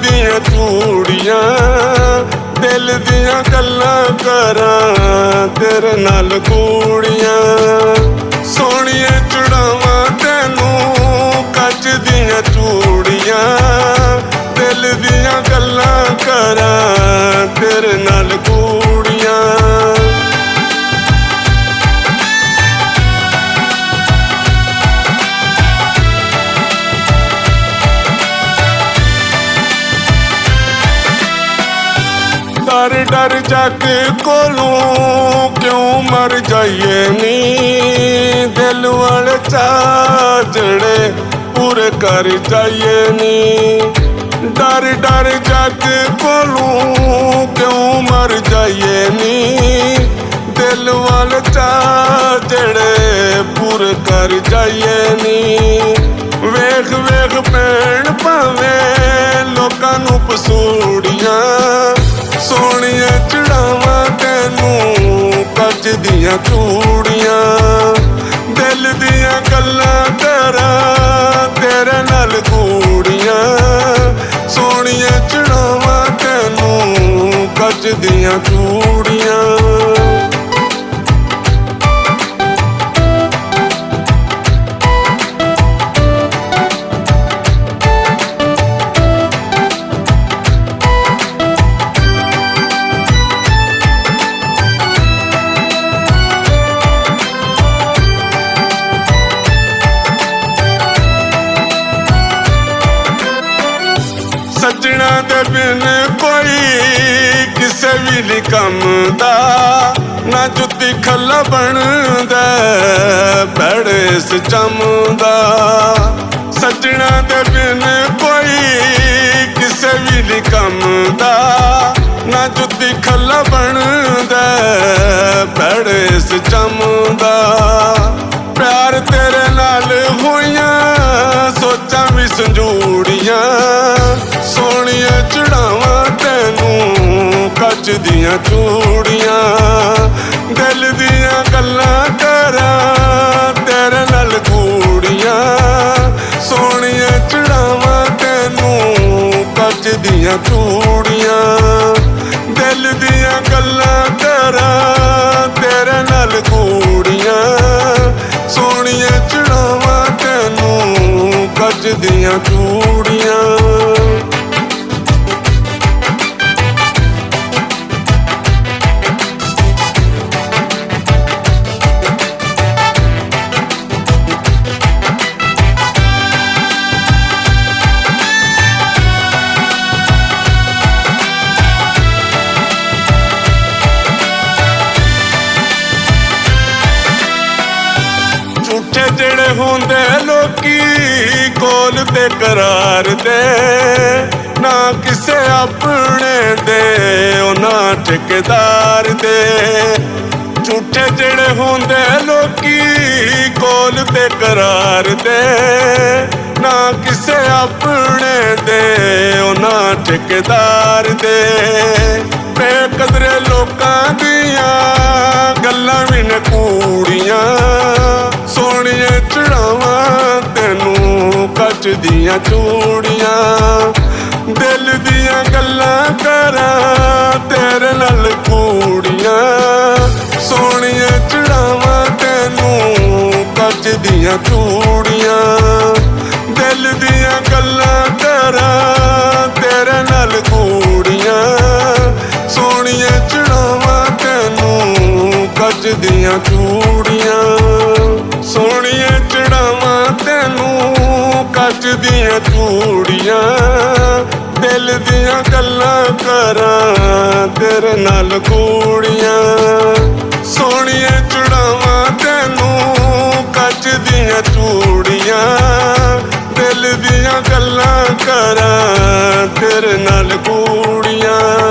दियां चूड़ियां, दिल दियां गल्लां करां तेरे नाल कूड़ियां। सोहणिए चढ़ावां तैनू कच दियां चूड़ियां, दिल दियां गल्लां करां तेरे नाल कूड़ियां। डर डर जग कोलों क्यों मर जाइए नी, दिल वाले चाचड़े पूरे कर जाइए नी। डर डर जग कोलों क्यों मर जाइए नी, दिल वाले चाचड़े पूरे कर जाइए नी। वेख वेख भैन भावें लोकां नूं पसूड़ियां, सोहणिए चढ़ावां तैनू कच दियां चूड़ियां, दिल दियां गल्लां करां तेरे नाल कूड़ियां। सोहणिए चढ़ावां तैनू कच दियां चूड़ियां। सजना दे बिन कोई किसे भी नहीं कम दा, ना जुत्ती खल्ला बनदा भैड़े इस जमदा। सजना दे बिन कोई किसे भी नहीं कम दा, ना जुत्ती खल्ला बनदा भैड़े इस जमदा। प्यार तेरे नाल होइयां सोचां भी संजूड़ियां, सोहणिए चढ़ावां तैनू कच दियां चूड़ियां, दिल दियां गल्लां करां तेरे नाल कूड़ियां। सोहणिए चढ़ावां तैनू कच दियां चूड़ियां, दिल दियां गल्लां करां तेरे नाल कूड़ियां। सोहणिए चढ़ावां तैनू कच दियां चूड़ियां। झूठे जेड़े होंदे लोकी कोल ते करार दे, ना किसे अपने दे ना ठेकेदार दे। झूठे जेड़े होंदे लोकी कोल ते करार दे, ना किसे अपने दे ना ठेकेदार दे। बेकदरे लोकां दियां गल्लां भी ने कूड़ियां, सोहणिए चढ़ावां तैनू कच दियां चूड़ियां, दिल दियां गल्लां करां तेरे नाल कूड़ियां। सोहणिए चढ़ावां तैनू कच दियां चूड़ियां, दिल दियां गल्लां करां तेरे नाल कूड़ियां। सोहणिए चढ़ावां तैनू कच दियां चूड़ियां, सोहणिए चढ़ावां तैनू कच दियां चूड़ियां, दिल दियां गल्लां करां तेरे नाल कूड़ियां। सोहणिए चढ़ावां तैनू कच दियां चूड़ियां, दिल दियां गल्लां करां तेरे नाल कूड़ियां।